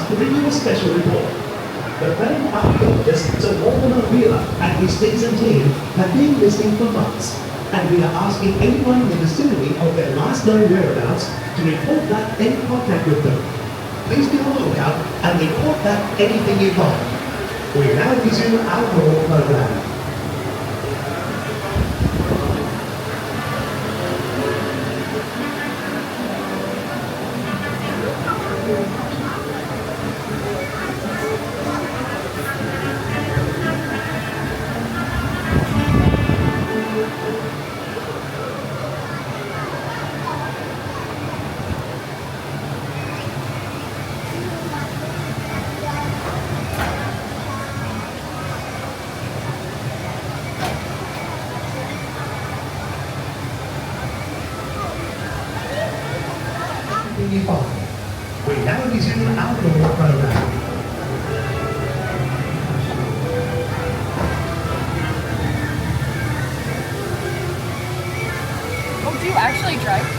to bring you a special report. The famed archaeologist Sir Walter Wheeler and his Stinson team have been missing for months, and we are asking anyone in the vicinity of their last known whereabouts to report that any contact with them. Please be on the lookout and report that anything you find. We now resume our normal program. We now resume our normal program. Oh, do you actually drive?